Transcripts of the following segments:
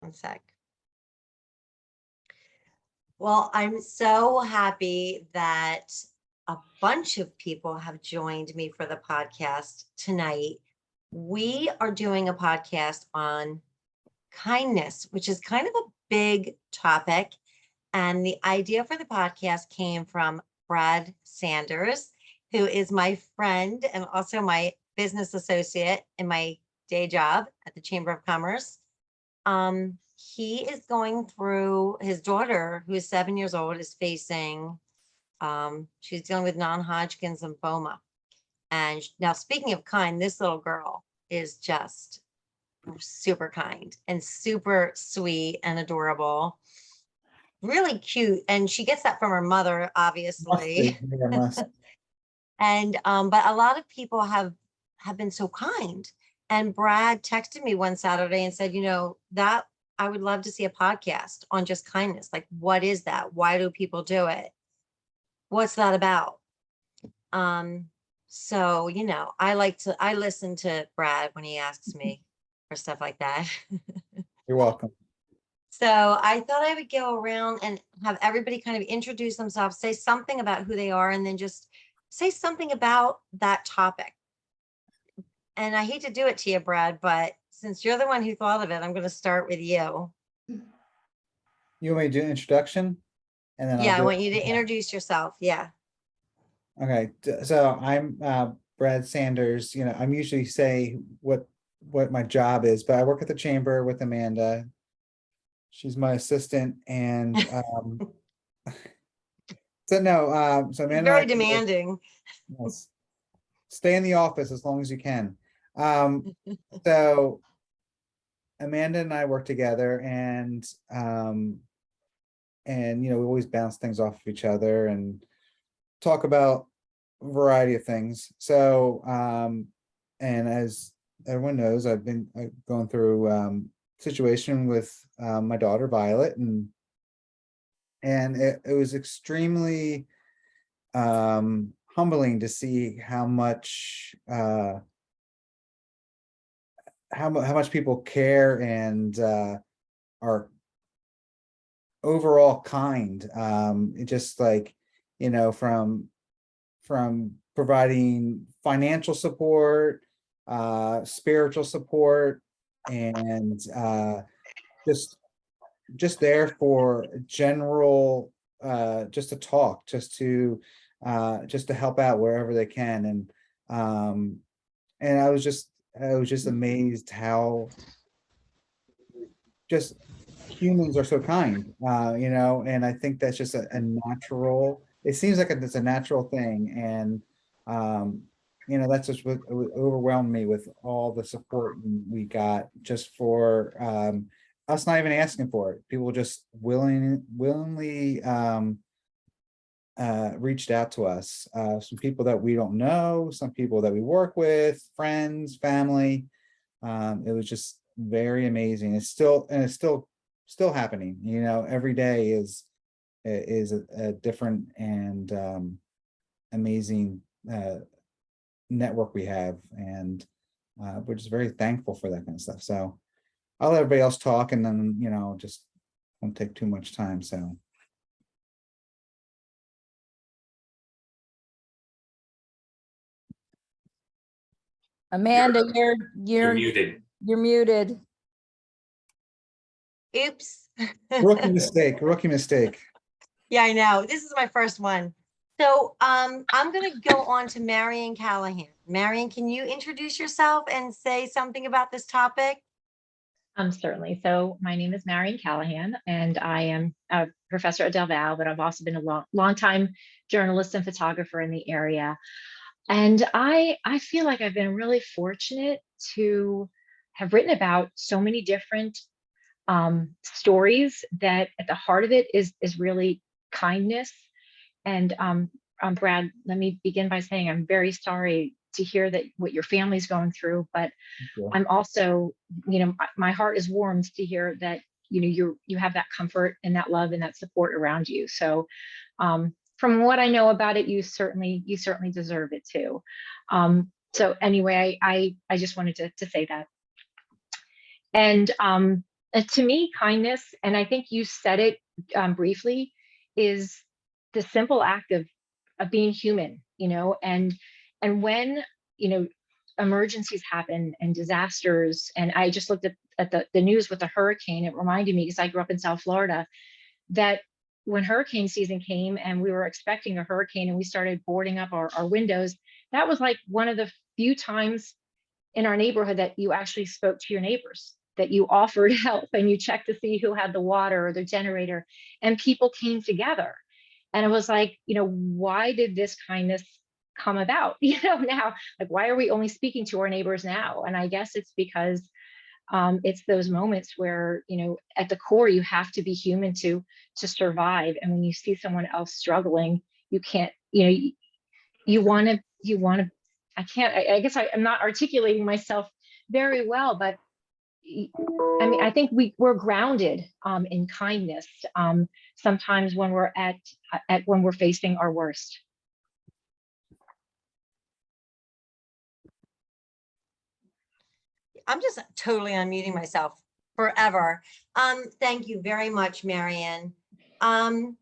One sec. Well, I'm so happy that a bunch of people have joined me for the podcast tonight. We are doing a podcast on kindness, which is kind of a big topic. And the idea for the podcast came from Brad Sanders, who is my friend and also my business associate in my day job at the Chamber of Commerce. He is going through, his daughter, who is 7 years old, is facing, she's dealing with non-Hodgkin's lymphoma. And now, speaking of kind, this little girl is just super kind and super sweet and adorable, really cute. And she gets that from her mother, obviously. And but a lot of people have been so kind. And Brad texted me one Saturday and said, that I would love to see a podcast on just kindness. Like, what is that? Why do people do it? What's that about? So, I listen to Brad when he asks me for stuff like that. You're welcome. So I thought I would go around and have everybody kind of introduce themselves, say something about who they are, and then just say something about that topic. And I hate to do it to you, Brad, but since you're the one who thought of it, I'm going to start with you. You want me to do an introduction? And then I want you to introduce yourself. Yeah. Okay. So I'm Brad Sanders. I'm usually say what my job is, but I work at the chamber with Amanda. She's my assistant, and so Amanda, very demanding. Yes. Stay in the office as long as you can. So Amanda and I work together, and we always bounce things off of each other and talk about a variety of things. So and as everyone knows, I've been going through situation with my daughter Violet, and it was extremely humbling to see how much people care and are overall kind. Just like, from providing financial support, spiritual support, and just there for general, just to talk, just to help out wherever they can. And I was just amazed how just humans are so kind, and I think that's just a natural, it seems like it's a natural thing. And that's just what overwhelmed me with all the support we got, just for us not even asking for it. People just willingly reached out to us. Some people that we don't know, some people that we work with, friends, family. It was just very amazing. It's still happening. Every day is a different and amazing network we have, and we're just very thankful for that kind of stuff. So I'll let everybody else talk, and then just won't take too much time. So Amanda, you're muted. You're muted. Oops. Rookie mistake. Yeah, I know. This is my first one. So I'm going to go on to Marion Callahan. Marion, can you introduce yourself and say something about this topic? Certainly. So my name is Marion Callahan, and I am a professor at Del Val, but I've also been a long time journalist and photographer in the area. And I feel like I've been really fortunate to have written about so many different stories that at the heart of it is really kindness. And Brad, let me begin by saying I'm very sorry to hear that what your family's going through, but I'm also, my heart is warmed to hear that you have that comfort and that love and that support around you. So from what I know about it, you certainly deserve it too. So anyway, I just wanted to say that. And to me, kindness, and I think you said it briefly, is the simple act of being human, and when, you know, emergencies happen and disasters, and I just looked at the news with the hurricane. It reminded me, because I grew up in South Florida, that when hurricane season came and we were expecting a hurricane and we started boarding up our windows, that was like one of the few times in our neighborhood that you actually spoke to your neighbors, that you offered help and you checked to see who had the water or the generator, and people came together. And it was like, why did this kindness come about? Now, like, why are we only speaking to our neighbors now? And I guess it's because it's those moments where, at the core, you have to be human to survive. And when you see someone else struggling, you can't, you want to, I can't, I guess I'm not articulating myself very well, but I mean, I think we're grounded in kindness sometimes when we're when we're facing our worst. I'm just totally unmuting myself forever. Thank you very much, Marian. I'm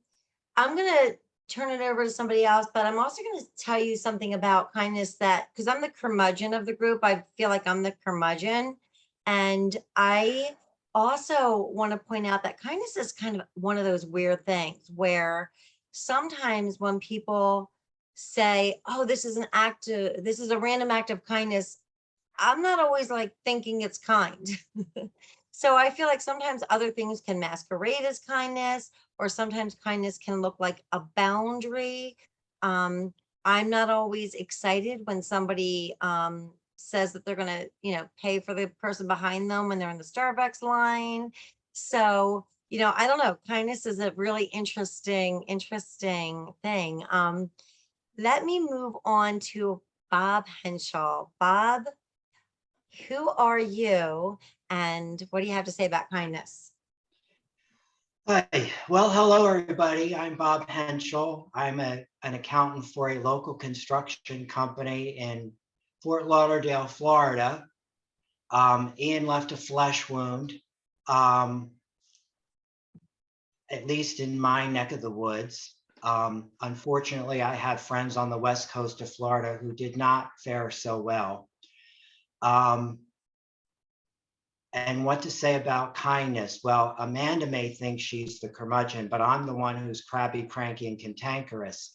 gonna turn it over to somebody else, but I'm also gonna tell you something about kindness, that because I'm the curmudgeon of the group, I feel like I'm the curmudgeon. And I also want to point out that kindness is kind of one of those weird things where sometimes when people say, oh, this is a random act of kindness, I'm not always like thinking it's kind. So I feel like sometimes other things can masquerade as kindness, or sometimes kindness can look like a boundary. I'm not always excited when somebody says that they're going to, pay for the person behind them when they're in the Starbucks line. So, I don't know. Kindness is a really interesting thing. Let me move on to Bob Henschel. Bob, who are you and what do you have to say about kindness? Hi, well, hello, everybody. I'm Bob Henschel. I'm an accountant for a local construction company in Fort Lauderdale, Florida. Ian left a flesh wound, at least in my neck of the woods. Unfortunately, I have friends on the west coast of Florida who did not fare so well. And what to say about kindness? Well, Amanda may think she's the curmudgeon, but I'm the one who's crabby, cranky, and cantankerous.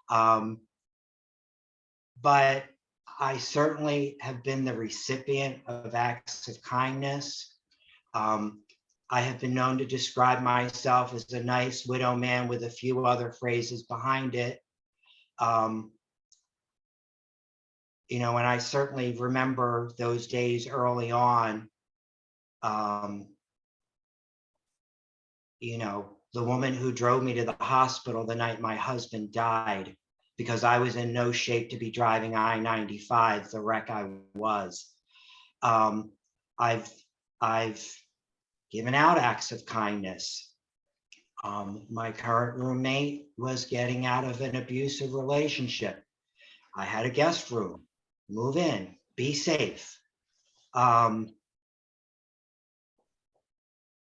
But I certainly have been the recipient of acts of kindness. I have been known to describe myself as a nice widow man with a few other phrases behind it. And I certainly remember those days early on. The woman who drove me to the hospital the night my husband died, because I was in no shape to be driving I-95, the wreck I was. I've given out acts of kindness. My current roommate was getting out of an abusive relationship. I had a guest room, move in, be safe.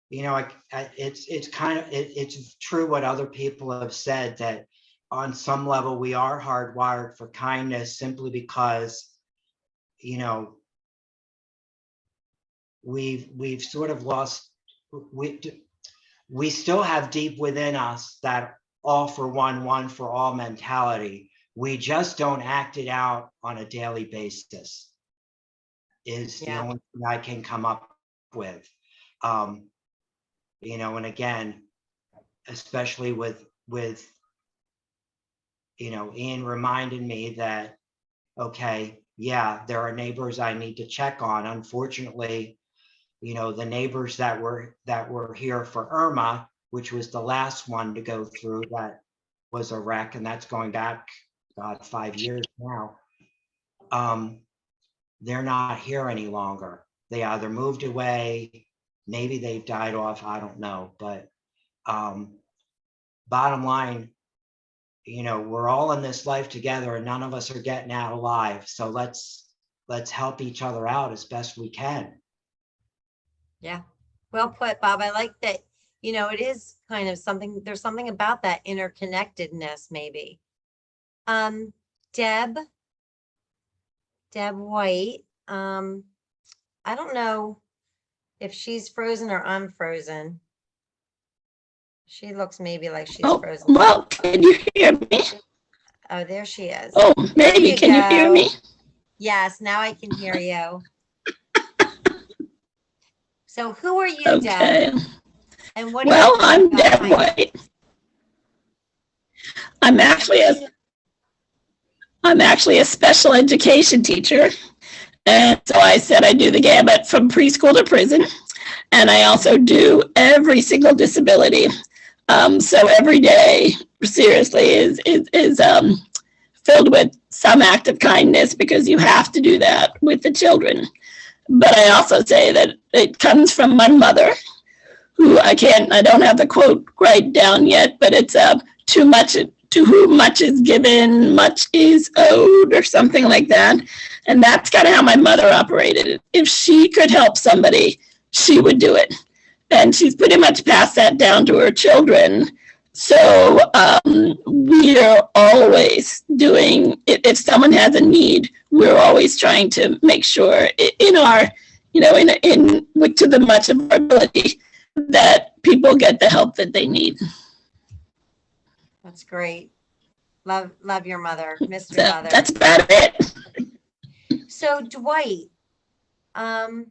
It's true what other people have said, that on some level we are hardwired for kindness, simply because we've sort of lost, we still have deep within us that all for one for all mentality. We just don't act it out on a daily basis, is the only thing I can come up with. And again, especially with Ian reminded me that, okay, yeah, there are neighbors I need to check on. Unfortunately, the neighbors that were here for Irma, which was the last one to go through, that was a wreck, and that's going back, God, 5 years now. They're not here any longer. They either moved away, maybe they've died off, I don't know. But bottom line, we're all in this life together and none of us are getting out alive. So let's help each other out as best we can. Yeah. Well put, Bob. I like that, it is kind of something, there's something about that interconnectedness, maybe. Deb White, I don't know if she's frozen or I'm frozen. She looks maybe like she's Oh, frozen. well, can you hear me? Oh, there she is. Oh, There maybe, you can you hear go. me? Yes, now I can hear you. So who are you, Deb? Okay. And what do Well, you think I'm about Deb kindness? White. I'm actually a special education teacher. And so I said I do the gamut from preschool to prison. And I also do every single disability. So every day, seriously, is filled with some act of kindness, because you have to do that with the children. But I also say that it comes from my mother, who I don't have the quote right down yet, but it's too much, to whom much is given, much is owed, or something like that. And that's kind of how my mother operated. If she could help somebody, she would do it. And she's pretty much passed that down to her children. So we are always doing, if someone has a need, we're always trying to make sure in our, to the much of our ability, that people get the help that they need. That's great. Love your mother, miss So your mother. that's about it. So Dwight, can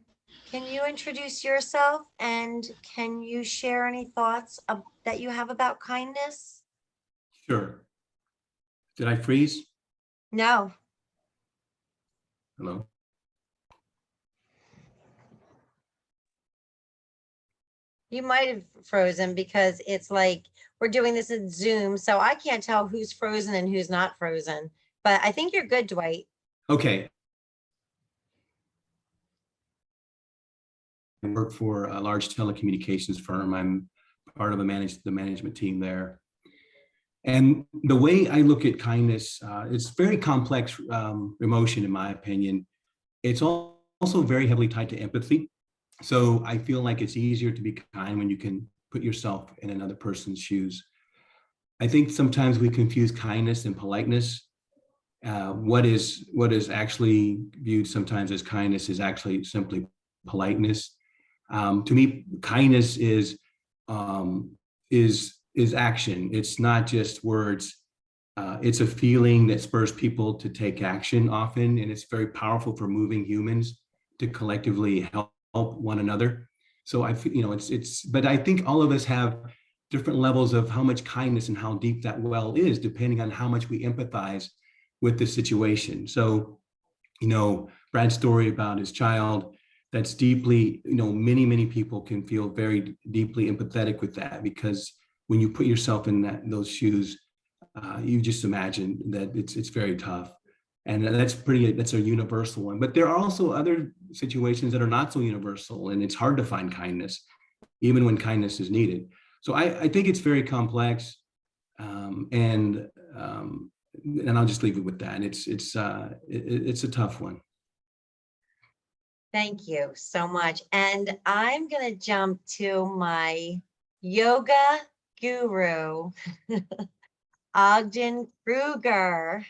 you introduce yourself and can you share any thoughts that you have about kindness? Sure. Did I freeze? No. Hello? You might have frozen because it's like we're doing this in Zoom, so I can't tell who's frozen and who's not frozen. But I think you're good, Dwight. Okay. I work for a large telecommunications firm. I'm part of the management team there. And the way I look at kindness, it's very complex emotion, in my opinion. It's also very heavily tied to empathy. So I feel like it's easier to be kind when you can put yourself in another person's shoes. I think sometimes we confuse kindness and politeness. What is actually viewed sometimes as kindness is actually simply politeness. To me, kindness is action. It's not just words. It's a feeling that spurs people to take action often, and it's very powerful for moving humans to collectively help one another. So I feel, but I think all of us have different levels of how much kindness and how deep that well is, depending on how much we empathize with the situation. So, Brad's story about his child, that's deeply, many people can feel very deeply empathetic with that, because when you put yourself in those shoes, you just imagine that it's very tough. And that's a universal one. But there are also other situations that are not so universal, and it's hard to find kindness, even when kindness is needed. So I think it's very complex, and I'll just leave it with that. It's a tough one. Thank you so much. And I'm going to jump to my yoga guru, Ogden Kruger.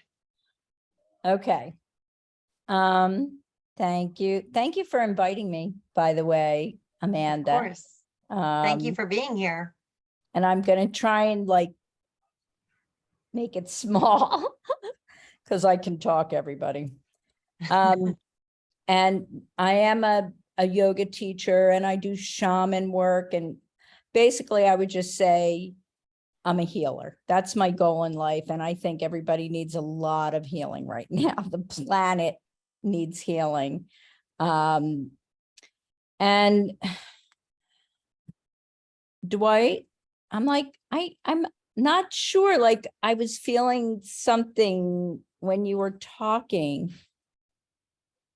Okay. Thank you. Thank you for inviting me, by the way, Amanda. Of course. Thank you Um, for being here. And I'm gonna try and make it small because I can talk, everybody. And I am a yoga teacher and I do shaman work, and basically I would just say I'm a healer. That's my goal in life. And I think everybody needs a lot of healing right now. The planet needs healing. And Dwight, I'm not sure, I was feeling something when you were talking.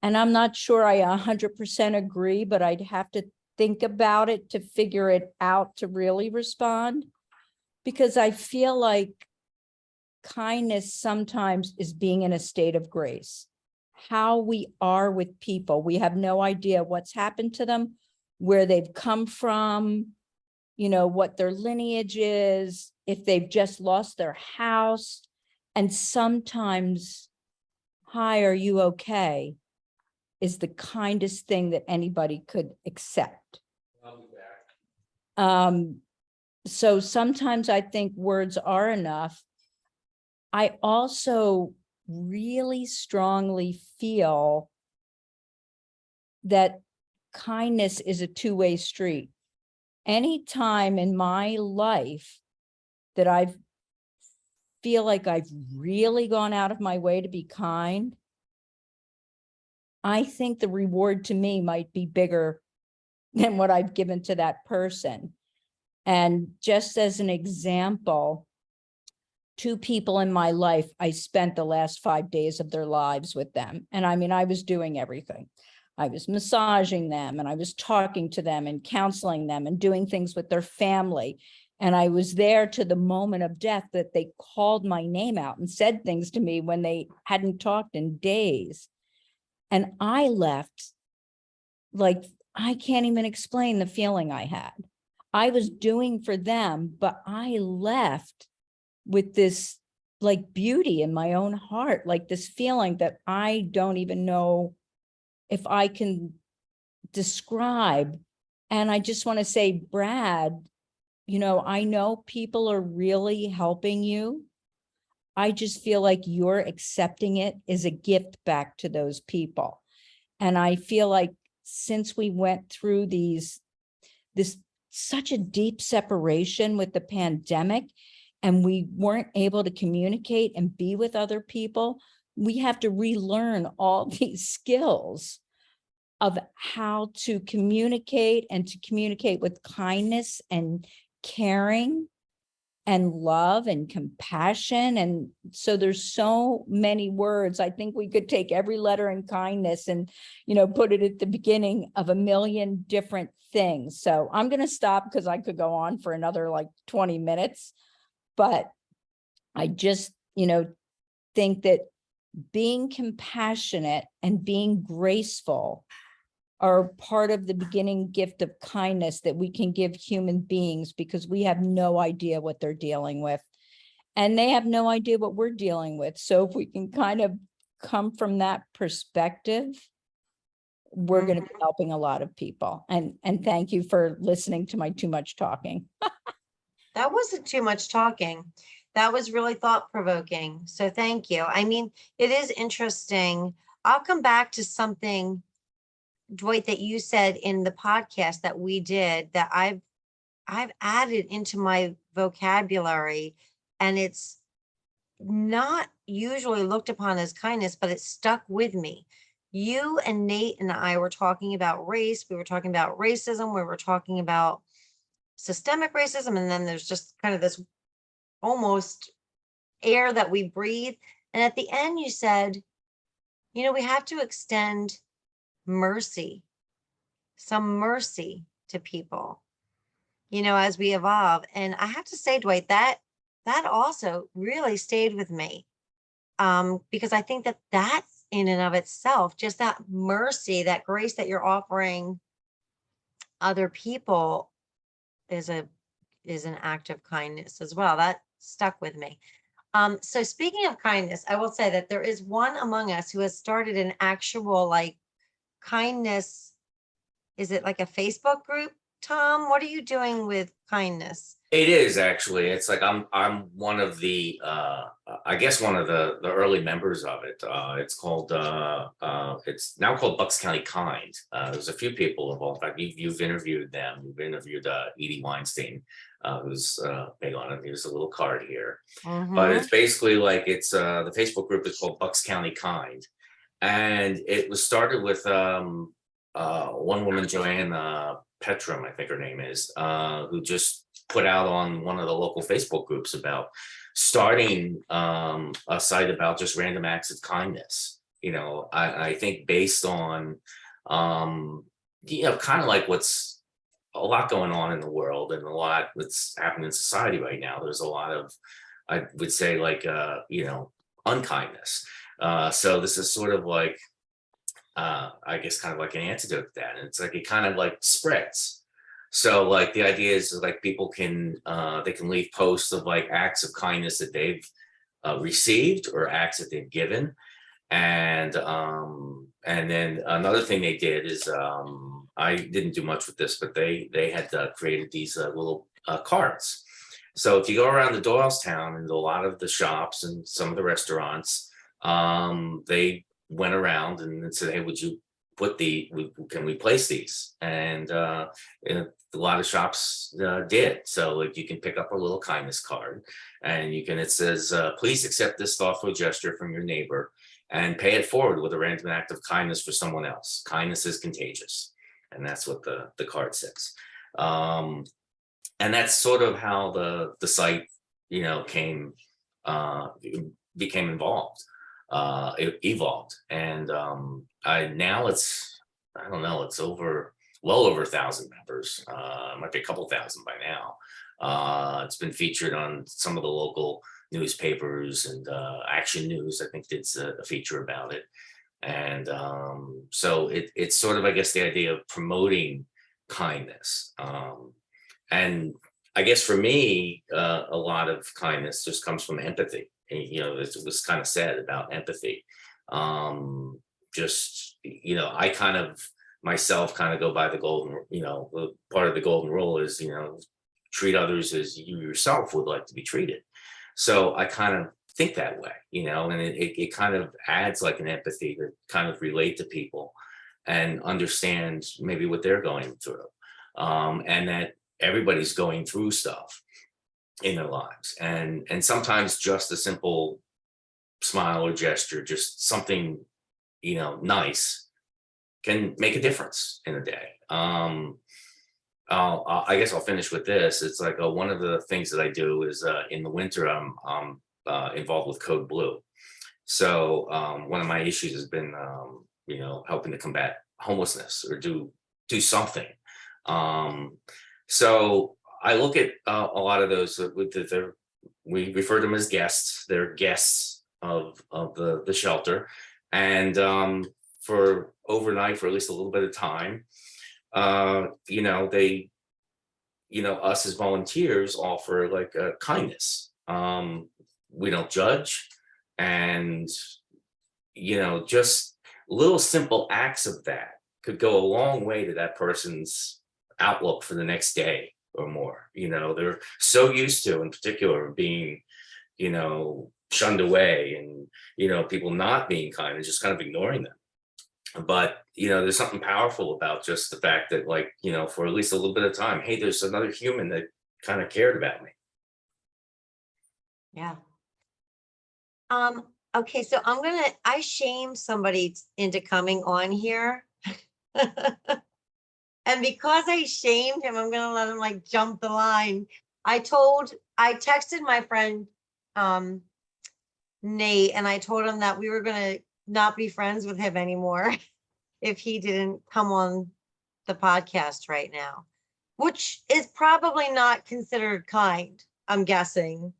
And I'm not sure I 100% agree, but I'd have to think about it to figure it out to really respond. Because I feel like kindness sometimes is being in a state of grace. How we are with people. We have no idea what's happened to them, where they've come from, you know, what their lineage is, if they've just lost their house. And sometimes, hi, are you okay, is the kindest thing that anybody could accept. So sometimes I think words are enough. I also really strongly feel that kindness is a two-way street. Any time in my life that I feel like I've really gone out of my way to be kind, I think the reward to me might be bigger than what I've given to that person. And just as an example, 2 people in my life, I spent the last 5 days of their lives with them. And I mean, I was doing everything. I was massaging them and I was talking to them and counseling them and doing things with their family. And I was there to the moment of death that they called my name out and said things to me when they hadn't talked in days. And I left, like, I can't even explain the feeling I had. I was doing for them, but I left with this like beauty in my own heart, like this feeling that I don't even know if I can describe. And I just want to say, Brad, you know, I know people are really helping you. I just feel like you're accepting it as a gift back to those people. And I feel like since we went through this such a deep separation with the pandemic, and we weren't able to communicate and be with other people, we have to relearn all these skills of how to communicate and to communicate with kindness and caring and love and compassion. And so there's so many words. I think we could take every letter in kindness and, you know, put it at the beginning of a million different things. So I'm going to stop because I could go on for another like 20 minutes. But I just, you know, think that being compassionate and being graceful are part of the beginning gift of kindness that we can give human beings, because we have no idea what they're dealing with. And they have no idea what we're dealing with. So if we can kind of come from that perspective, we're going to be helping a lot of people. And thank you for listening to my too much talking. That wasn't too much talking. That was really thought-provoking. So thank you. I mean, it is interesting. I'll come back to something, Dwight, that you said in the podcast that we did that I've added into my vocabulary, and it's not usually looked upon as kindness, but it stuck with me. You and Nate and I were talking about race. We were talking about racism. We were talking about systemic racism. And then there's just kind of this almost air that we breathe. And at the end, you said, you know, we have to extend mercy, some mercy to people, you know, as we evolve. And I have to say, Dwight, that also really stayed with me, because I think that that's in and of itself, just that mercy, that grace that you're offering other people is an act of kindness as well. That stuck with me. So speaking of kindness, I will say that there is one among us who has started an actual like kindness. Is it like a Facebook group? Tom, what are you doing with kindness? It is actually. It's like I'm one of the I guess one of the early members of it. It's called it's now called Bucks County Kind. There's a few people involved. In fact, you've interviewed them. You've interviewed Edie Weinstein, who's big on it. Here's a little card here. But it's basically like it's the Facebook group is called Bucks County Kind, and it was started with one woman, Joanne Petrum, I think her name is, who just put out on one of the local Facebook groups about starting a site about just random acts of kindness. You know, I think based on, you know, kind of like what's a lot going on in the world and a lot that's happening in society right now. There's a lot of, I would say, like, you know, unkindness. So this is sort of like I guess kind of like an antidote to that. And it's like it kind of like spreads. So like the idea is like people can they can leave posts of like acts of kindness that they've received or acts that they've given. And then another thing they did is I didn't do much with this, but they had created these little cards. So if you go around the Doylestown and a lot of the shops and some of the restaurants, they went around and said, "Hey, would you put can we place these?" And a lot of shops did. So like you can pick up a little kindness card, and it says, "Please accept this thoughtful gesture from your neighbor and pay it forward with a random act of kindness for someone else. Kindness is contagious." And that's what the card says. And that's sort of how the site, became involved. It evolved. And now it's, I don't know, it's well over 1,000 members. Might be a couple thousand by now. It's been featured on some of the local newspapers, and Action News, I think, did a feature about it. And so it's sort of, I guess, the idea of promoting kindness. And I guess for me, a lot of kindness just comes from empathy. And, it was kind of said about empathy. I kind of myself kind of go by the golden, part of the golden rule is, treat others as you yourself would like to be treated. So I kind of think that way, and it kind of adds like an empathy to kind of relate to people and understand maybe what they're going through. And that everybody's going through stuff in their lives. And sometimes just a simple smile or gesture, just something, nice, can make a difference in a day. I guess I'll finish with this. It's like one of the things that I do is in the winter, I'm involved with Code Blue. So one of my issues has been, helping to combat homelessness or do something. So I look at a lot of those we refer to them as guests. They're guests of the shelter, and for overnight, for at least a little bit of time, they, us as volunteers offer like kindness. We don't judge, and just little simple acts of that could go a long way to that person's outlook for the next day or more. They're so used to, in particular, being, shunned away, and people not being kind and just kind of ignoring them. But there's something powerful about just the fact that, like, for at least a little bit of time, hey, there's another human that kind of cared about me. Yeah. Okay, so I shamed somebody into coming on here. And because I shamed him, I'm gonna let him like jump the line. I texted my friend Nate, and I told him that we were gonna not be friends with him anymore if he didn't come on the podcast right now, which is probably not considered kind, I'm guessing.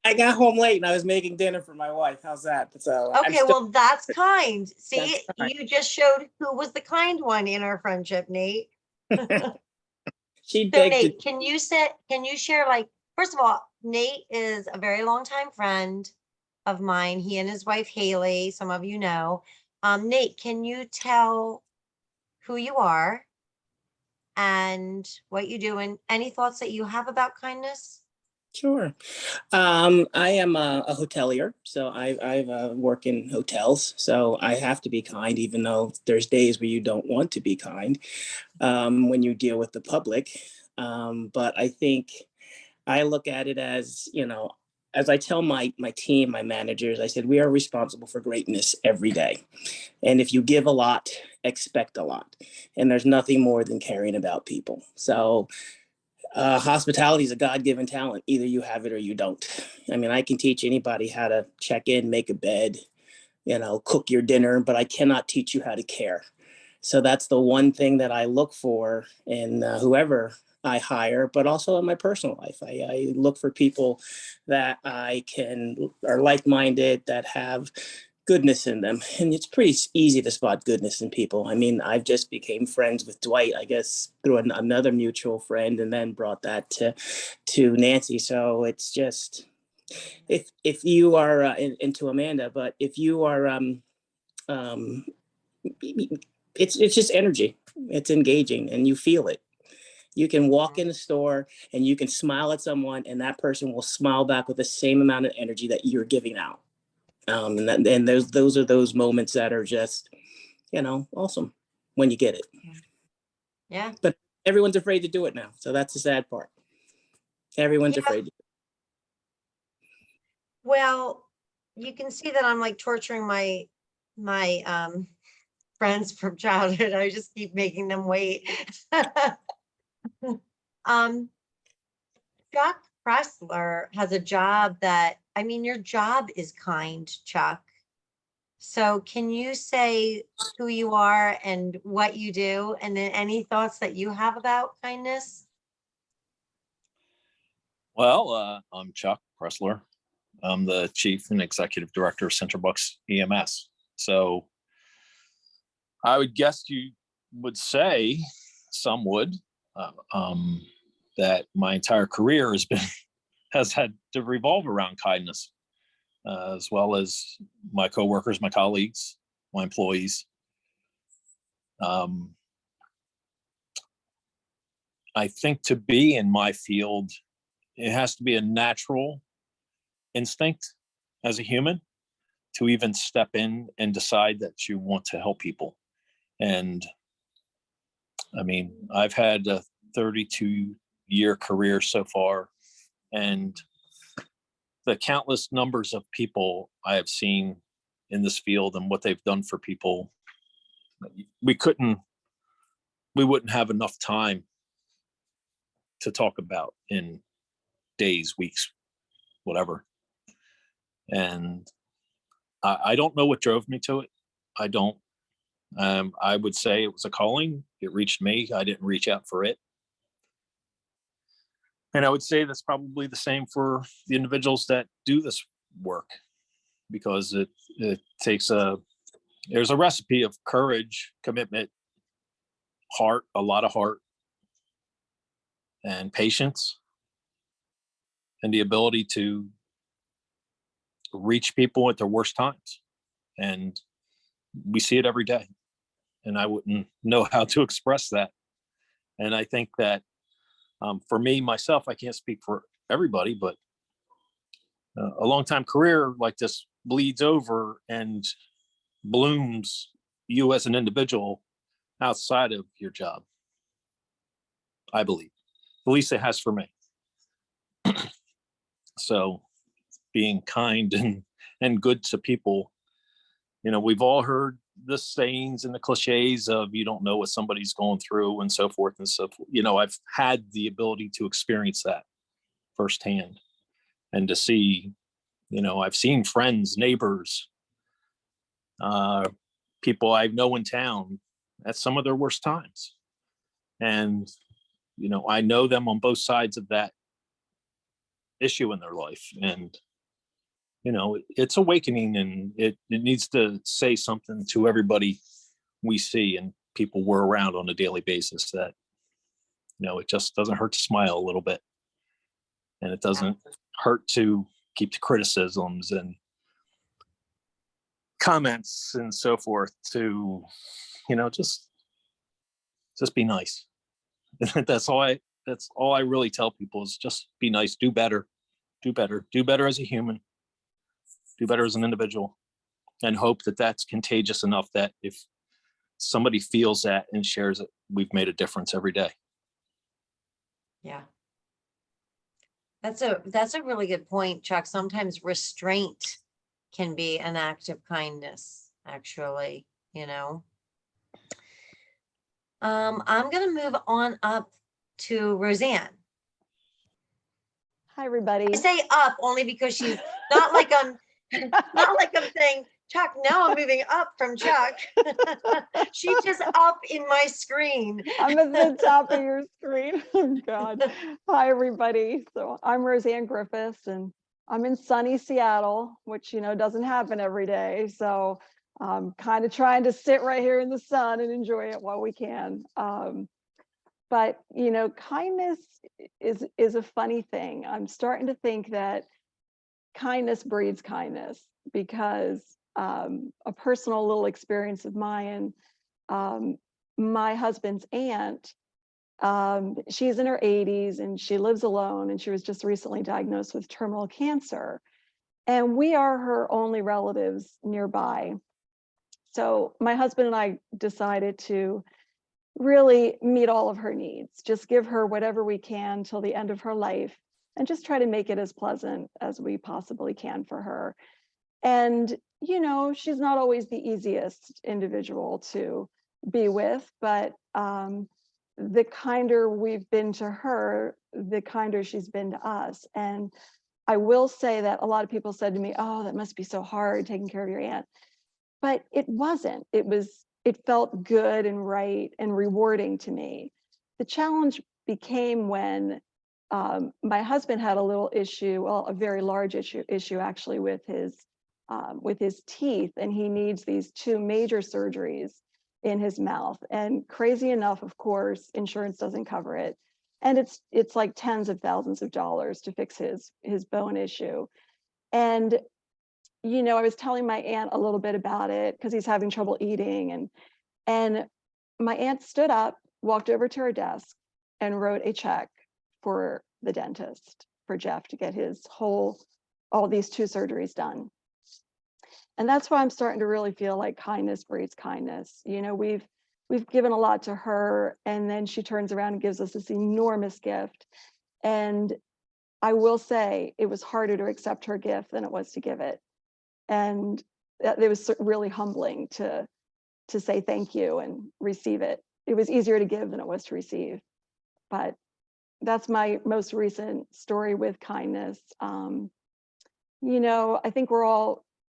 I got home late and I was making dinner for my wife. How's that? So Okay, well, that's kind. See, That's kind. you just showed who was the kind one in our friendship, Nate. she So begged Nate, can you share, like, first of all, Nate is a very long time friend of mine. He and his wife Haley, some of you know. Nate, can you tell who you are and what you do, and any thoughts that you have about kindness? Sure. I am a hotelier, so I work in hotels, so I have to be kind, even though there's days where you don't want to be kind when you deal with the public. But I think I look at it as, as I tell my team, my managers, I said, we are responsible for greatness every day. And if you give a lot, expect a lot. And there's nothing more than caring about people. So hospitality is a God-given talent. Either you have it or you don't. I mean, I can teach anybody how to check in, make a bed, cook your dinner, but I cannot teach you how to care. So that's the one thing that I look for in whoever I hire, but also in my personal life. I look for people that are like-minded, that have goodness in them. And it's pretty easy to spot goodness in people. I mean, I've just became friends with Dwight, I guess, through another mutual friend, and then brought that to Nancy. So it's just, if you are into Amanda, but if you are, it's just energy. It's engaging, and you feel it. You can walk in the store and you can smile at someone, and that person will smile back with the same amount of energy that you're giving out. And those are those moments that are just, awesome when you get it. Yeah. But everyone's afraid to do it now. So that's the sad part. Everyone's Yeah. afraid. Well, you can see that I'm like torturing my friends from childhood. I just keep making them wait. Chuck Pressler has a job that, I mean, your job is kind, Chuck. So can you say who you are and what you do, and then any thoughts that you have about kindness? Well, I'm Chuck Pressler. I'm the Chief and Executive Director of Centerbucks EMS. So I would guess you would say, some would, that my entire career has had to revolve around kindness, as well as my coworkers, my colleagues, my employees. I think to be in my field, it has to be a natural instinct as a human to even step in and decide that you want to help people. And I mean, I've had a 32-year career so far, and the countless numbers of people I have seen in this field and what they've done for people, we wouldn't have enough time to talk about in days, weeks, whatever. And I don't know what drove me to it. I don't. I would say it was a calling. It reached me. I didn't reach out for it. And I would say that's probably the same for the individuals that do this work, because it takes there's a recipe of courage, commitment, heart, a lot of heart, and patience, and the ability to reach people at their worst times. And we see it every day. And I wouldn't know how to express that. And I think that for me, myself, I can't speak for everybody, but a long time career like this bleeds over and blooms you as an individual outside of your job, I believe. At least it has for me. So being kind and good to people, we've all heard the sayings and the cliches of you don't know what somebody's going through and so forth and so forth. I've had the ability to experience that firsthand, and to see, I've seen friends, neighbors, people I know in town at some of their worst times. And, I know them on both sides of that issue in their life. And, it's awakening, and it needs to say something to everybody we see and people we're around on a daily basis, that, it just doesn't hurt to smile a little bit. And it doesn't hurt to keep the criticisms and comments and so forth to, just be nice. That's all I really tell people, is just be nice, do better as a human, do better as an individual, and hope that that's contagious enough that if somebody feels that and shares it, we've made a difference every day. Yeah. That's a really good point, Chuck. Sometimes restraint can be an act of kindness, actually, I'm going to move on up to Roseanne. Hi, everybody. I say up only because she's not like I'm saying, Chuck, now I'm moving up from Chuck. She's just up in my screen. I'm at the top of your screen. Oh, God. Hi, everybody. So I'm Roseanne Griffiths, and I'm in sunny Seattle, which, doesn't happen every day. So kind of trying to sit right here in the sun and enjoy it while we can. But, kindness is a funny thing. I'm starting to think that kindness breeds kindness, because a personal little experience of mine, my husband's aunt, she's in her 80s and she lives alone, and she was just recently diagnosed with terminal cancer. And we are her only relatives nearby. So my husband and I decided to really meet all of her needs, just give her whatever we can till the end of her life, and just try to make it as pleasant as we possibly can for her. And, she's not always the easiest individual to be with, but the kinder we've been to her, the kinder she's been to us. And I will say that a lot of people said to me, oh, that must be so hard taking care of your aunt. But it wasn't. It felt good and right and rewarding to me. The challenge became when my husband had a little issue, well, a very large issue actually, with his teeth, and he needs these 2 major surgeries in his mouth. And crazy enough, of course, insurance doesn't cover it. And it's like tens of thousands of dollars to fix his bone issue. And, I was telling my aunt a little bit about it because he's having trouble eating. And my aunt stood up, walked over to her desk, and wrote a check for the dentist, for Jeff, to get all these 2 surgeries done. And that's why I'm starting to really feel like kindness breeds kindness. We've given a lot to her, and then she turns around and gives us this enormous gift. And I will say it was harder to accept her gift than it was to give it. And it was really humbling to say thank you and receive it. It was easier to give than it was to receive. But that's my most recent story with kindness. I think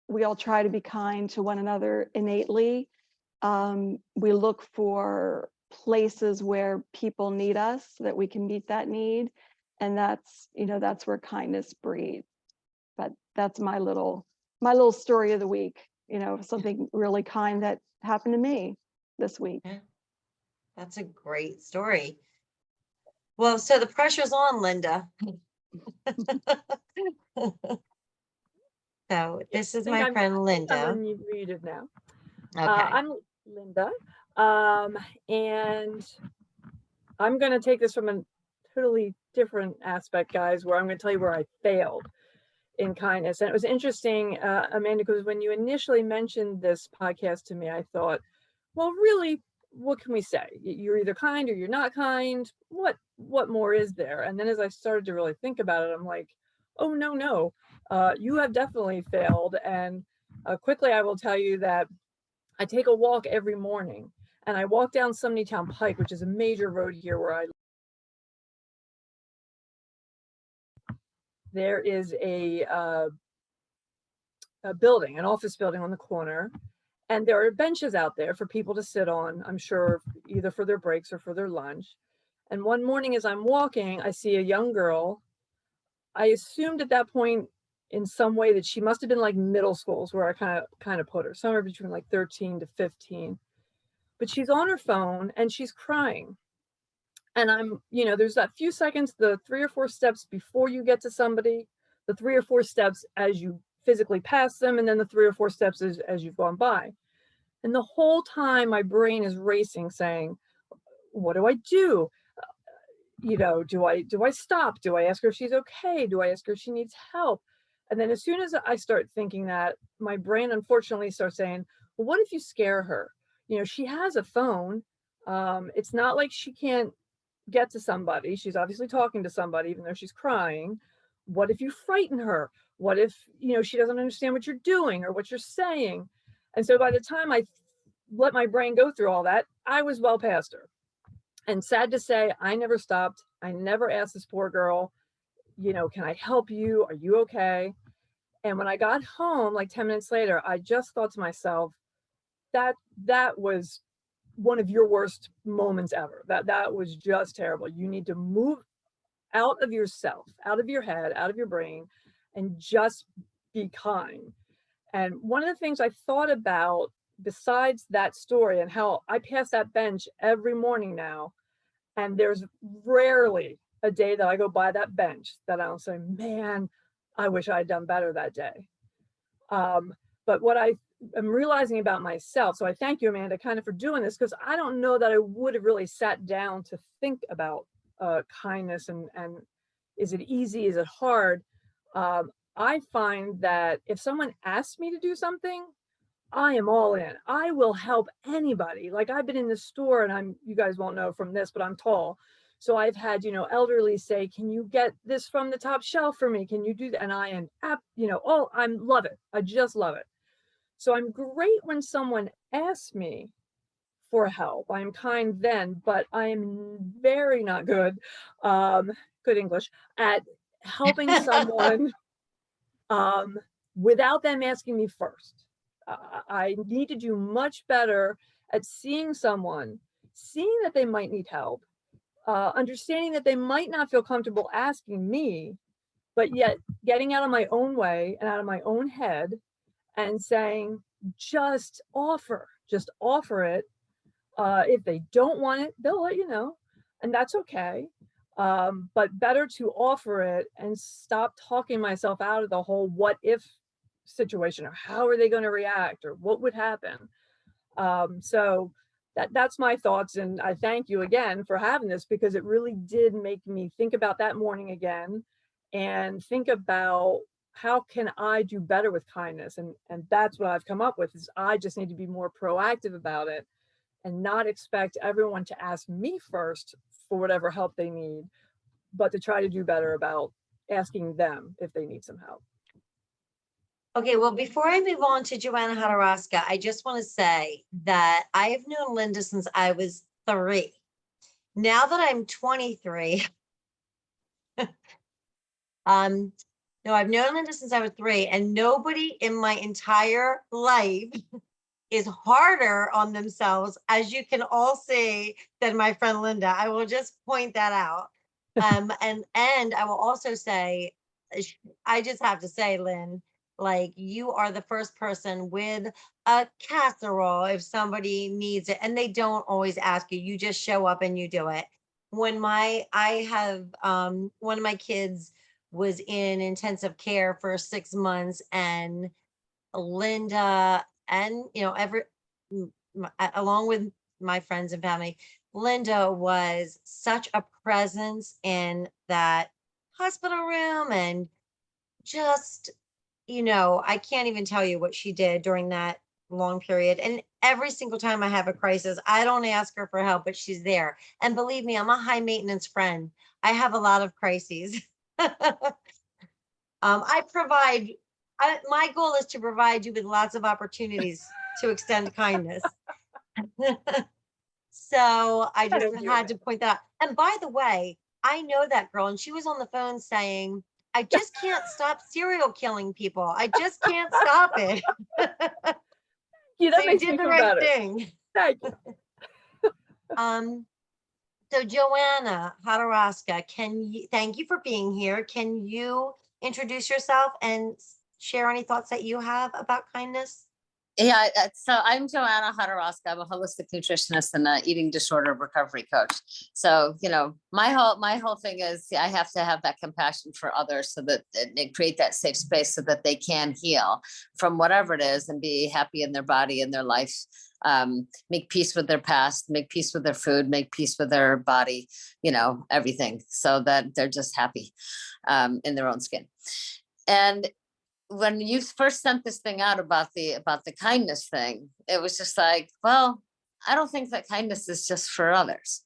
we all try to be kind to one another innately. We look for places where people need us so that we can meet that need. And that's where kindness breeds. But that's my little story of the week, something really kind that happened to me this week. Yeah, that's a great story. Well, so the pressure's on, Linda. So this is my friend Linda. I'm unmuted now. Okay. I'm Linda, and I'm going to take this from a totally different aspect, guys, where I'm going to tell you where I failed in kindness. And it was interesting, Amanda, because when you initially mentioned this podcast to me, I thought, well, really, what can we say? You're either kind or you're not kind. What more is there? And then as I started to really think about it, I'm like, oh, no, you have definitely failed. And quickly, I will tell you that I take a walk every morning, and I walk down Sumneytown Pike, which is a major road here where I live. There is a building, an office building on the corner, and there are benches out there for people to sit on, I'm sure either for their breaks or for their lunch. And one morning as I'm walking, I see a young girl. I assumed at that point in some way that she must have been like middle schools, where I kind of put her, somewhere between like 13 to 15. But she's on her phone and she's crying. And I'm, there's that few seconds, the 3 or 4 steps before you get to somebody, the 3 or 4 steps as you physically pass them, and then the 3 or 4 steps as you've gone by. And the whole time my brain is racing, saying, what do I do? Do I stop? Do I ask her if she's okay? Do I ask her if she needs help? And then as soon as I start thinking that, my brain unfortunately starts saying, well, what if you scare her? She has a phone. It's not like she can't get to somebody. She's obviously talking to somebody, even though she's crying. What if you frighten her? What if, she doesn't understand what you're doing or what you're saying? And so by the time I let my brain go through all that, I was well past her. And sad to say, I never stopped. I never asked this poor girl, can I help you? Are you okay? And when I got home, like 10 minutes later, I just thought to myself, that was one of your worst moments ever. That was just terrible. You need to move out of yourself, out of your head, out of your brain, and just be kind. And one of the things I thought about besides that story and how I pass that bench every morning now, and there's rarely a day that I go by that bench that I don't say, man, I wish I had done better that day. But what I am realizing about myself, so I thank you, Amanda, kind of for doing this, because I don't know that I would have really sat down to think about kindness and is it easy, is it hard? I find that if someone asks me to do something, I am all in. I will help anybody. Like I've been in the store and you guys won't know from this, but I'm tall. So I've had, elderly say, can you get this from the top shelf for me? Can you do that? And I am, love it. I just love it. So I'm great when someone asks me for help. I'm kind then, but I am very not good, good English, at helping someone without them asking me first. I need to do much better at seeing someone, seeing that they might need help, understanding that they might not feel comfortable asking me, but yet getting out of my own way and out of my own head and saying, just offer it. If they don't want it, they'll let you know, and that's okay. But better to offer it and stop talking myself out of the whole what if situation, or how are they going to react, or what would happen. So that's my thoughts, and I thank you again for having this, because it really did make me think about that morning again and think about how can I do better with kindness. And that's what I've come up with, is I just need to be more proactive about it and not expect everyone to ask me first for whatever help they need, but to try to do better about asking them if they need some help. Okay, well, before I move on to Joanna Hodorowska, I just want to say that I have known Linda since I was 3. Now that I'm 23, no, I've known Linda since I was 3, and nobody in my entire life is harder on themselves, as you can all see, than my friend Linda. I will just point that out. And I will also say, I just have to say, Lynn, like, you are the first person with a casserole if somebody needs it, and they don't always ask you. You just show up and you do it. When one of my kids was in intensive care for 6 months, and Linda and along with my friends and family, Linda was such a presence in that hospital room, and just, I can't even tell you what she did during that long period. And every single time I have a crisis, I don't ask her for help, but she's there. And believe me, I'm a high maintenance friend. I have a lot of crises. My goal is to provide you with lots of opportunities to extend kindness. So I just had to point that out. And by the way, I know that girl, and she was on the phone saying, I just can't stop serial killing people. I just can't stop it. Yeah, that so makes you did me the feel right better. thing. Thank you. So Joanna Hodorowska, thank you for being here. Can you introduce yourself and share any thoughts that you have about kindness? Yeah, so I'm Joanna Hodorowska. I'm a holistic nutritionist and an eating disorder recovery coach. So, my whole thing is I have to have that compassion for others, so that they create that safe space so that they can heal from whatever it is and be happy in their body and their life. Make peace with their past, make peace with their food, make peace with their body, everything, so that they're just happy in their own skin. And when you first sent this thing out about the kindness thing, it was just like, well, I don't think that kindness is just for others.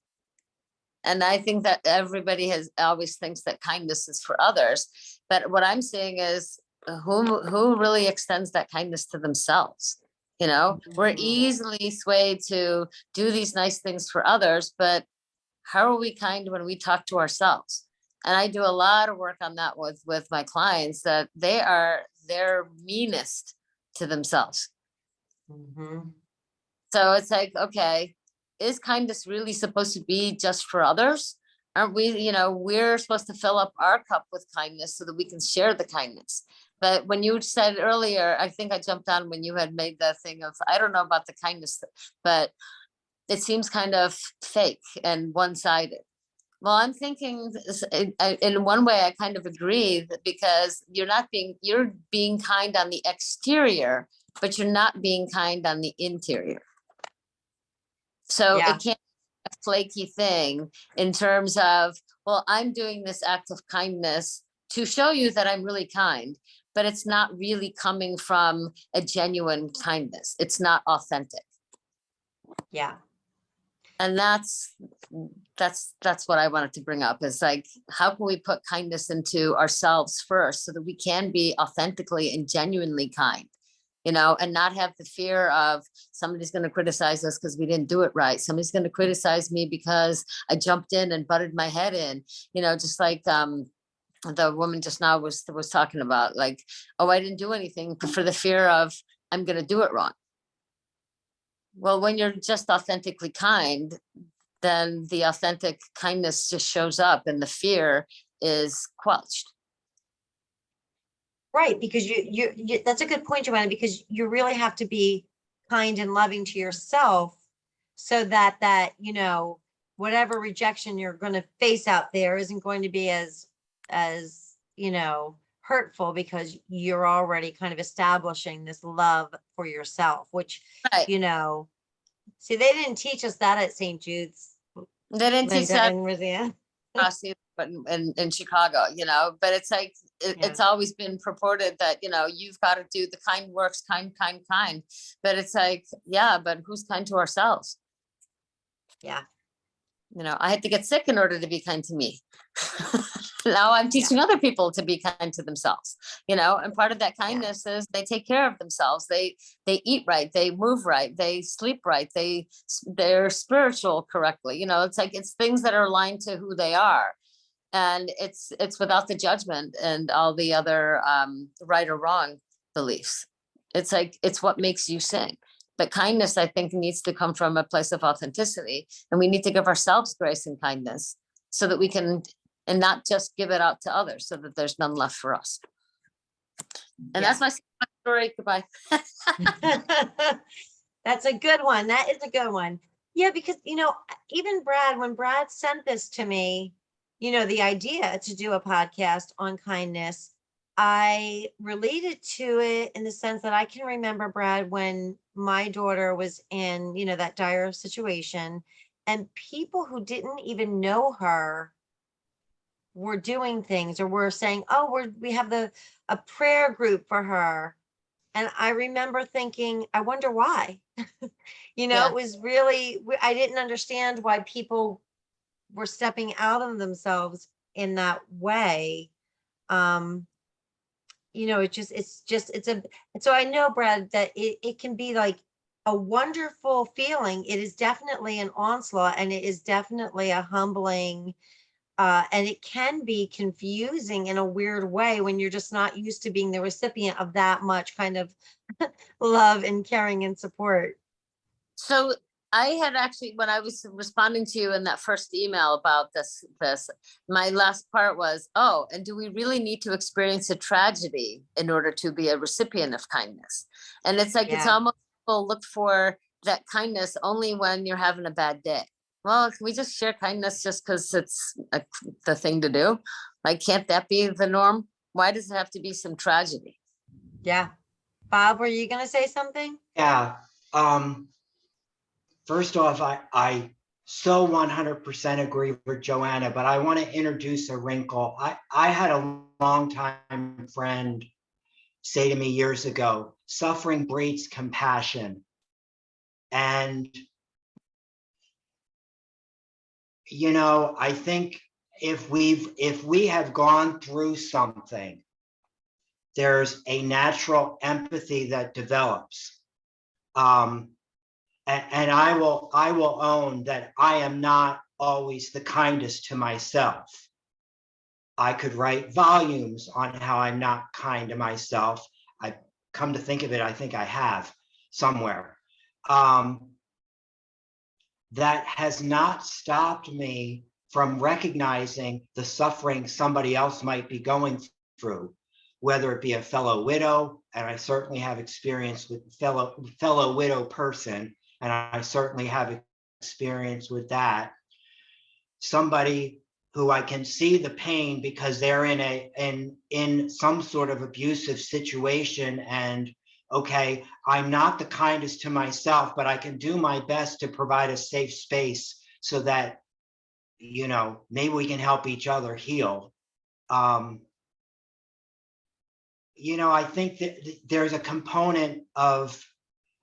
And I think that everybody always thinks that kindness is for others. But what I'm saying is, who really extends that kindness to themselves? We're easily swayed to do these nice things for others, but how are we kind when we talk to ourselves? And I do a lot of work on that with my clients, that they are their meanest to themselves. Mm-hmm. So it's like, okay, is kindness really supposed to be just for others? Aren't we, we're supposed to fill up our cup with kindness so that we can share the kindness. But when you said earlier, I think I jumped on when you had made the thing of, I don't know about the kindness, but it seems kind of fake and one-sided. Well, I'm thinking in one way, I kind of agree that because you're being kind on the exterior, but you're not being kind on the interior. So Yeah. it can't be a flaky thing in terms of, well, I'm doing this act of kindness to show you that I'm really kind, but it's not really coming from a genuine kindness. It's not authentic. Yeah. And that's what I wanted to bring up is like, how can we put kindness into ourselves first so that we can be authentically and genuinely kind, and not have the fear of somebody's going to criticize us because we didn't do it right. Somebody's going to criticize me because I jumped in and butted my head in, just like the woman just now was talking about, like, oh, I didn't do anything for the fear of I'm going to do it wrong. Well, when you're just authentically kind, then the authentic kindness just shows up and the fear is quelched. Right, because you that's a good point, Joanna, because you really have to be kind and loving to yourself so that whatever rejection you're going to face out there isn't going to be as hurtful, because you're already kind of establishing this love for yourself, which Right. See, they didn't teach us that at St. Jude's. They didn't teach Linda that and Roseanne. across the- but in Chicago, but it's like, it's always been purported that, you've got to do the kind works, kind. But it's like, yeah, but who's kind to ourselves? Yeah. I had to get sick in order to be kind to me. Now I'm teaching other people to be kind to themselves, and part of that kindness is they take care of themselves. They eat right, they move right, they sleep right, they're spiritual correctly. It's like, it's things that are aligned to who they are. And it's without the judgment and all the other right or wrong beliefs. It's like, it's what makes you sing. But kindness, I think, needs to come from a place of authenticity, and we need to give ourselves grace and kindness so that we can, and not just give it out to others, so that there's none left for us. And that's my story. Goodbye. That's a good one. That is a good one. Yeah, because, even Brad, when Brad sent this to me, the idea to do a podcast on kindness, I related to it in the sense that I can remember, Brad, when my daughter was in, that dire situation, and people who didn't even know her were doing things, or were saying, oh, we have a prayer group for her. And I remember thinking, I wonder why. It was really, I didn't understand why people were stepping out of themselves in that way. So I know, Brad, that it can be like a wonderful feeling. It is definitely an onslaught, and it is definitely a humbling, and it can be confusing in a weird way when you're just not used to being the recipient of that much kind of love and caring and support. So I had actually, when I was responding to you in that first email about this, my last part was, oh, and do we really need to experience a tragedy in order to be a recipient of kindness? And it's like, it's almost, people look for that kindness only when you're having a bad day. Well, can we just share kindness just because it's the thing to do? Like, can't that be the norm? Why does it have to be some tragedy? Yeah. Bob, were you going to say something? Yeah. First off, I so 100% agree with Joanna, but I want to introduce a wrinkle. I had a longtime friend say to me years ago, suffering breeds compassion. And, I think if we have gone through something, there's a natural empathy that develops. And I will own that I am not always the kindest to myself. I could write volumes on how I'm not kind to myself. I've come to think of it, I think I have somewhere. That has not stopped me from recognizing the suffering somebody else might be going through, whether it be a fellow widow, and I certainly have experience with fellow widow person, and I certainly have experience with that. Somebody who I can see the pain because they're in some sort of abusive situation, and okay, I'm not the kindest to myself, but I can do my best to provide a safe space so that, you know, maybe we can help each other heal. You know, I think that there's a component of,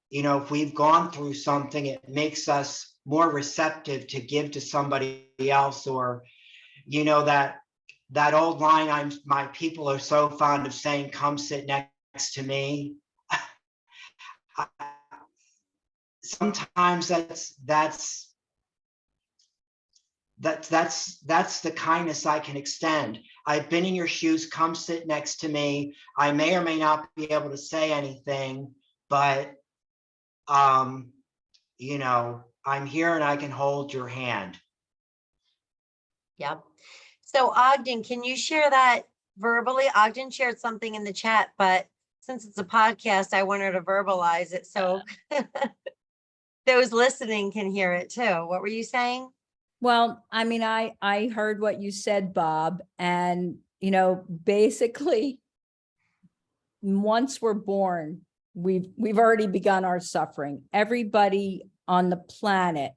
you know, if we've gone through something, it makes us more receptive to give to somebody else, or, you know, that old line, my people are so fond of saying, come sit next to me. Sometimes that's the kindness I can extend. I've been in your shoes, come sit next to me. I may or may not be able to say anything, but you know, I'm here and I can hold your hand. Yep. So Ogden, can you share that verbally? Ogden shared something in the chat, but since it's a podcast, I want her to verbalize it so those listening can hear it too. What were you saying? Well, I mean, I heard what you said, Bob, and, you know, basically, once we're born, we've already begun our suffering. Everybody on the planet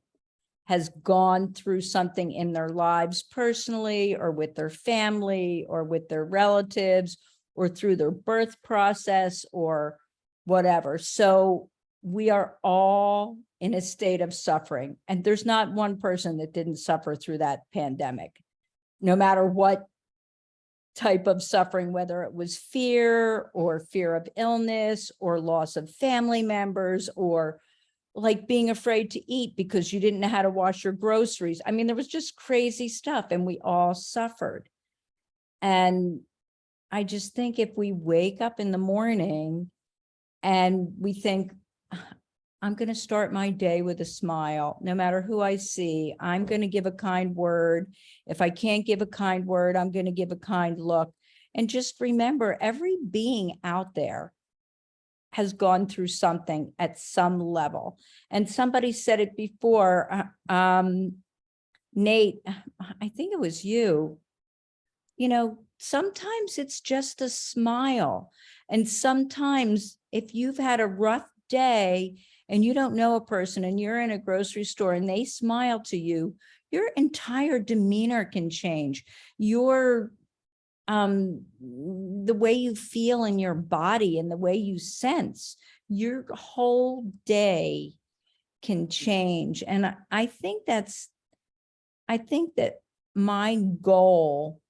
has gone through something in their lives personally, or with their family, or with their relatives, or through their birth process, or whatever. So we are all in a state of suffering, and there's not one person that didn't suffer through that pandemic, no matter what type of suffering, whether it was fear or fear of illness or loss of family members, or like being afraid to eat because you didn't know how to wash your groceries. I mean, there was just crazy stuff, and we all suffered. And I just think if we wake up in the morning and we think, I'm going to start my day with a smile, no matter who I see, I'm going to give a kind word. If I can't give a kind word, I'm going to give a kind look. And just remember, every being out there has gone through something at some level. And somebody said it before, Nate, I think it was you know, sometimes it's just a smile. And sometimes if you've had a rough day and you don't know a person and you're in a grocery store and they smile to you, your entire demeanor can change. Your the way you feel in your body and the way you sense, your whole day can change. And I think that my goal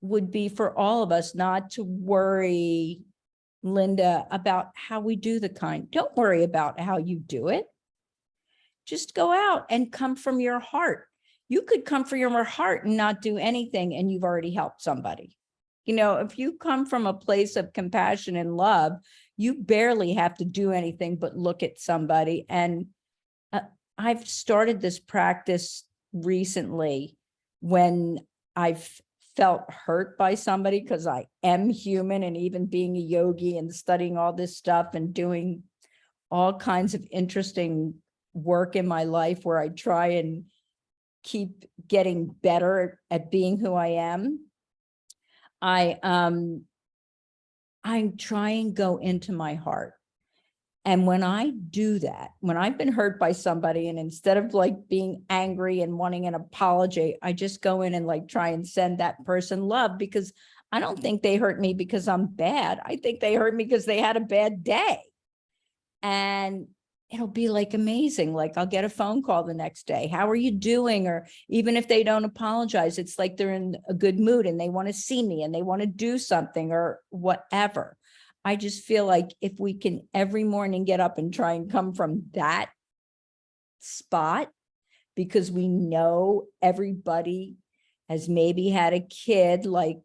would be for all of us not to worry, Linda, about how we do the kind. Don't worry about how you do it. Just go out and come from your heart. You could come from your heart and not do anything, and you've already helped somebody. You know, if you come from a place of compassion and love, you barely have to do anything but look at somebody. And I've started this practice recently when I've felt hurt by somebody, because I am human, and even being a yogi and studying all this stuff and doing all kinds of interesting work in my life where I try and keep getting better at being who I am. I try and go into my heart. And when I do that, when I've been hurt by somebody, and instead of like being angry and wanting an apology, I just go in and like try and send that person love, because I don't think they hurt me because I'm bad. I think they hurt me because they had a bad day. And it'll be like amazing. Like I'll get a phone call the next day. How are you doing? Or even if they don't apologize, it's like they're in a good mood and they want to see me and they want to do something or whatever. I just feel like if we can every morning get up and try and come from that spot, because we know everybody has maybe had a kid like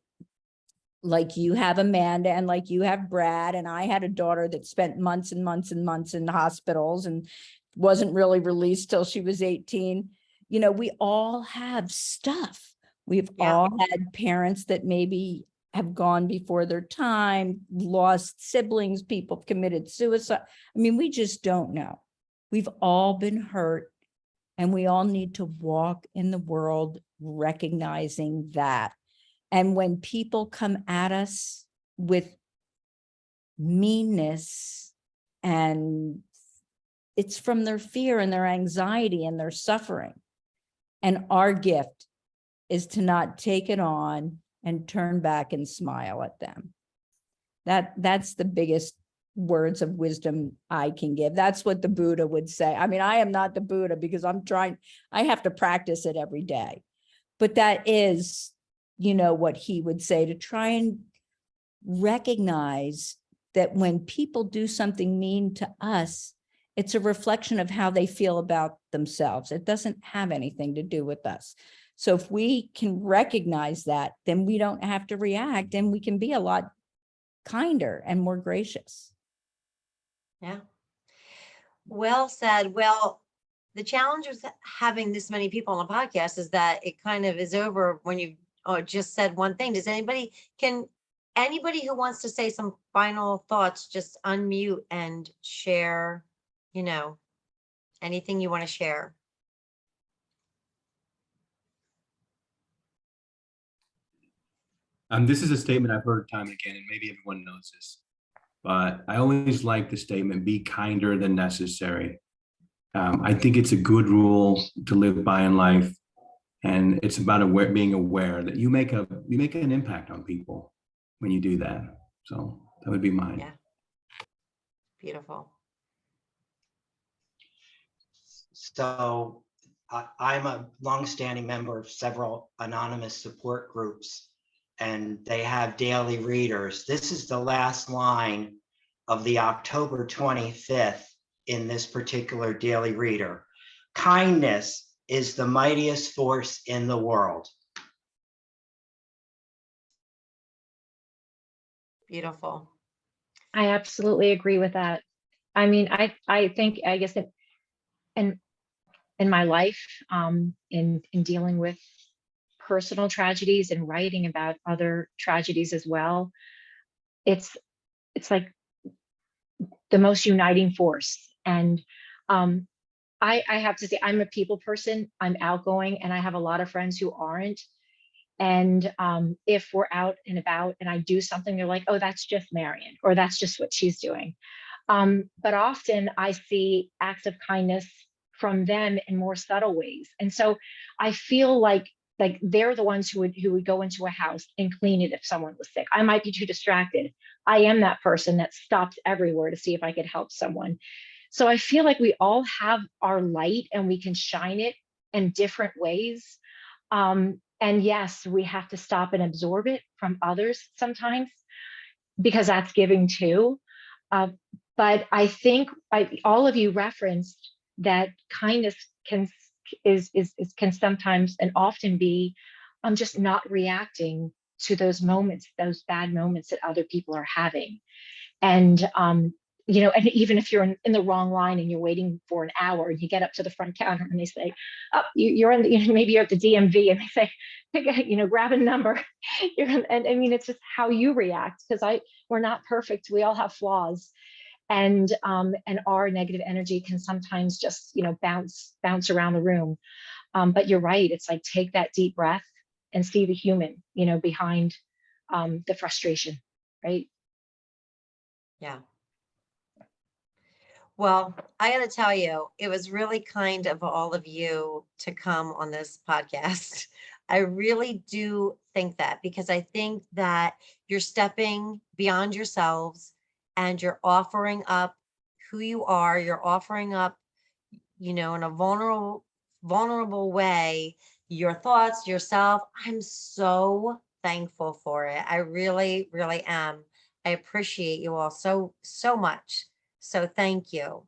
you have, Amanda, and like you have, Brad, and I had a daughter that spent months and months and months in hospitals and wasn't really released till she was 18. You know, we all have stuff. We've Yeah. all had parents that maybe have gone before their time, lost siblings, people have committed suicide. I mean, we just don't know. We've all been hurt, and we all need to walk in the world recognizing that. And when people come at us with meanness, and it's from their fear and their anxiety and their suffering. And our gift is to not take it on and turn back and smile at them. That's the biggest words of wisdom I can give. That's what the Buddha would say. I mean, I am not the Buddha because I have to practice it every day. But that is, you know, what he would say, to try and recognize that when people do something mean to us, it's a reflection of how they feel about themselves. It doesn't have anything to do with us. So if we can recognize that, then we don't have to react, and we can be a lot kinder and more gracious. Yeah. Well said. Well, the challenge with having this many people on a podcast is that it kind of is over when you just said one thing. Does anybody who wants to say some final thoughts, just unmute and share, you know, anything you want to share? This is a statement I've heard time and again, and maybe everyone knows this, but I always like the statement, be kinder than necessary. I think it's a good rule to live by in life. And it's about being aware that you make an impact on people when you do that. So that would be mine. Yeah. Beautiful. So I'm a longstanding member of several anonymous support groups, and they have daily readers. This is the last line of the October 25th in this particular daily reader. Kindness is the mightiest force in the world. Beautiful. I absolutely agree with that. I mean, I think, I guess in my life, in dealing with personal tragedies and writing about other tragedies as well, it's like the most uniting force. And I have to say, I'm a people person. I'm outgoing, and I have a lot of friends who aren't. And if we're out and about and I do something, they're like, oh, that's just Marion, or that's just what she's doing. But often I see acts of kindness from them in more subtle ways. And so I feel like they're the ones who would go into a house and clean it if someone was sick. I might be too distracted. I am that person that stops everywhere to see if I could help someone. So I feel like we all have our light, and we can shine it in different ways. And yes, we have to stop and absorb it from others sometimes, because that's giving too. But I think all of you referenced that kindness can sometimes and often be just not reacting to those moments, those bad moments that other people are having. And you know, and even if you're in the wrong line and you're waiting for an hour, and you get up to the front counter and they say, oh, you're in the, you know, maybe you're at the DMV, and they say, you know, grab a number. And I mean, it's just how you react, because we're not perfect. We all have flaws. And our negative energy can sometimes just, you know, bounce around the room. But you're right. It's like, take that deep breath and see the human, you know, behind the frustration, right? Yeah. Well, I got to tell you, it was really kind of all of you to come on this podcast. I really do think that, because I think that you're stepping beyond yourselves, and you're offering up who you are. You're offering up, you know, in a vulnerable way, your thoughts, yourself. I'm so thankful for it. I really, really am. I appreciate you all so much. So thank you.